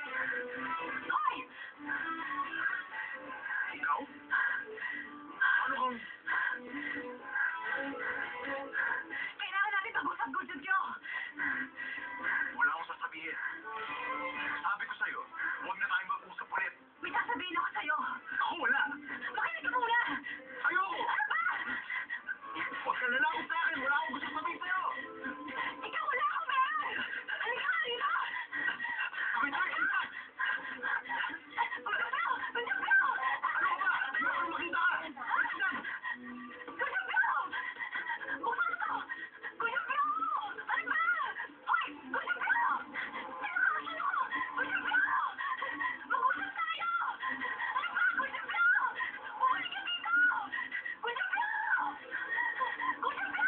Hoy! Ikaw? Ano kang... Kailangan natin pag-usap, Gujugyo! Wala akong sasabihin. Sabi ko sa'yo, huwag na tayong mag-usap ulit. May sasabihin ako sa'yo. Ako wala. Makinig ka muna! Ayoko! Ano ba? Huwag ka lalakot sa akin. Wala akong gusto sabihin sa'yo. Ikaw wala akong meron! Halika ka dito! Kapitay! Gujugyo! Gujugyo! Ano ka ba? Ayoko makita ka! Gujugyo! Buksan ito! Gujugyo! Ano ba? Hoy! Gujugyo! Pinakasin mo! Gujugyo! Mag-usap tayo! Ano ba? Gujugyo! Bumalik ka dito! Gujugyo! Gujugyo!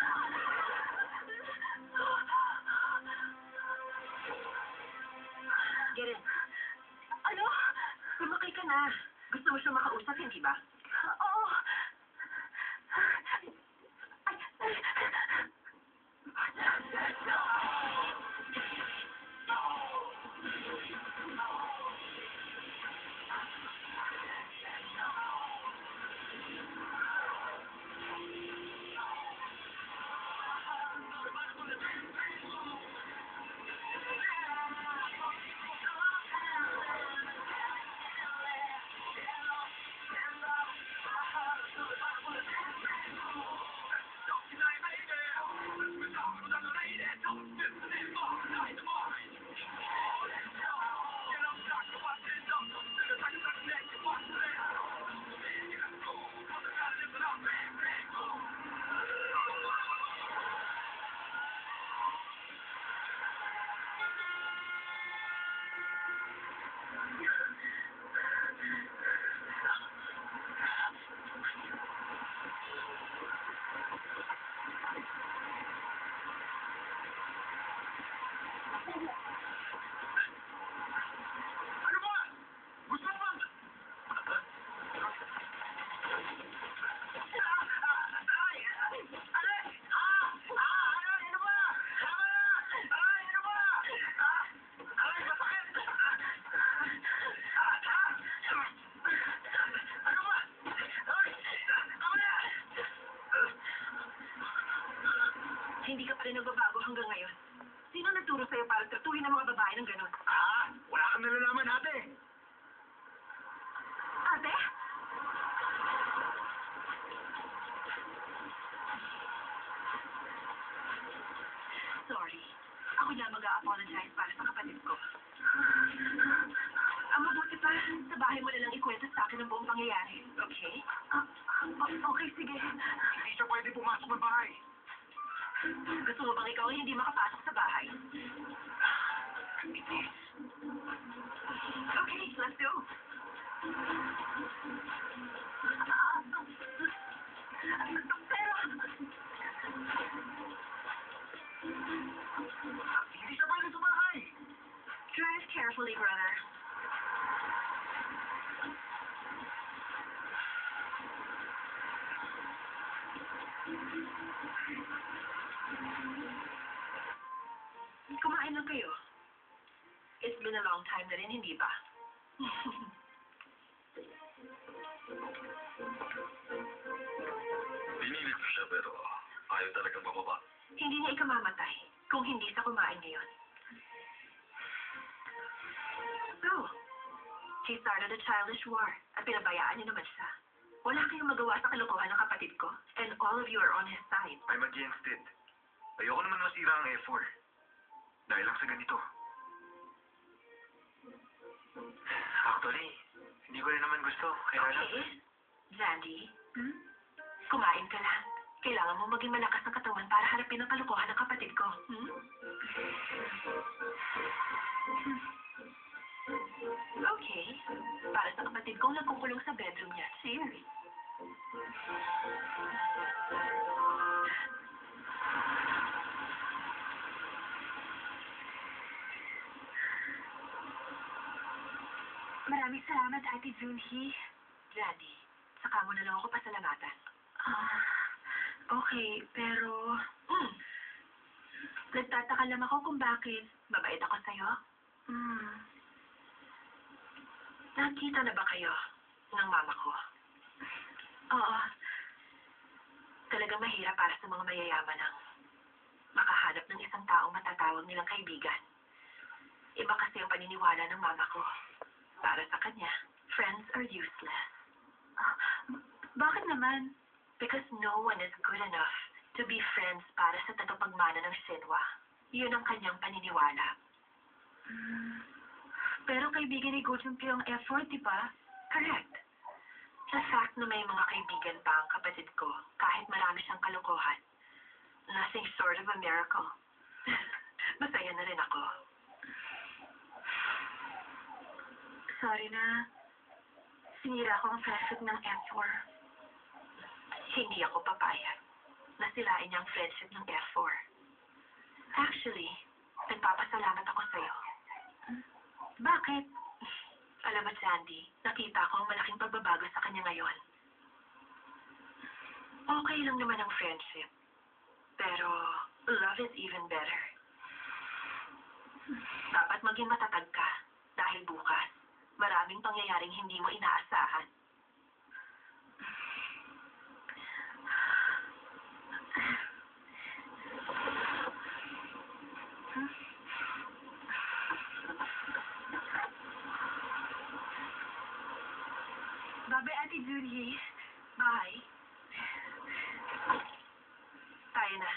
Garen, Ano? sumakay ka na. Gusto mo siya makausap, hindi ba? Oo. Ay, ay. Ano ba? Gusto mo bang... Ay! Aray! Aray! Ano ba? Tama na! Aray! Ano ba? Aray! Masakit! Ano ba? Aray! Tama na! Hindi ka pa rin nagbabago hanggang ngayon. Sino nagturo sa'yo para tratuhin ang mga babae ng gano'n? Wala kang nalalaman, ate! Ate? Sorry. Ako na mag-a-apologize para sa kapatid ko. Ang mabuti pa, sa bahay mo na lang ikwento sa akin ang buong pangyayari. Okay? Okay, sige. Hindi siya pwede pumasok ng bahay. Gusto mo bang ikaw ay hindi makapasok sa bahay? Okay, let's go. Pero, Hindi siya pwede sa bahay. Drive carefully, brother. Kumain lang kayo. It's been a long time na rin, hindi ba? Pinilit ko siya pero ayaw talagang bababa. Hindi niya ikamamatay kung hindi sa kumain ngayon. So, she started a childish war at pinabayaan niyo naman siya. Wala kayong magawa sa kalokohan ng kapatid ko and all of you are on his side. I'm against it. Ayoko naman masira ang effort. Dahil lang sa ganito. Actually, hindi ko rin naman gusto. Kaya lang... Okay? Zandy, kumain ka lang. Kailangan mo maging malakas ng katawan para harapin ang kalokohan ng kapatid ko. Okay. Para sa kapatid kong nagkukulong sa bedroom niya. Cheers. maraming salamat, Ate Junhee. Zandy, saka mo na lang ako pasalamatan. Okay, pero... Nagtataka lang ako kung bakit mabait ako sa'yo. Nakita na ba kayo ng mama ko? Oo. Talagang mahirap para sa mga mayayaman ang makahanap ng isang taong matatawag nilang kaibigan. Iba kasi ang paniniwala ng mama ko. Para sa kanya, friends are useless. Bakit naman? Because no one is good enough to be friends para sa tagapagmana ng Shinwa. Yun ang kanyang paniniwala. Pero kaibigan ni Go Junkyo ang effort, di ba? Correct. The fact na may mga kaibigan pa ang kapatid ko, kahit marami siyang kalokohan, nothing short of a miracle. Masaya na rin ako. Sorry na sinira ko ang friendship ng F4. Hindi ako papayag na silain niya ang friendship ng F4. Actually, nagpapasalamat ako sa'yo. Bakit? Alam mo, Sandy, nakita ko ang malaking pagbabago sa kanya ngayon. Okay lang naman ang friendship. Pero, love is even better. Dapat maging matatag ka dahil bukas, maraming pangyayaring hindi mo inaasahan. Bye, Ate Judy. Bye. Tayo na.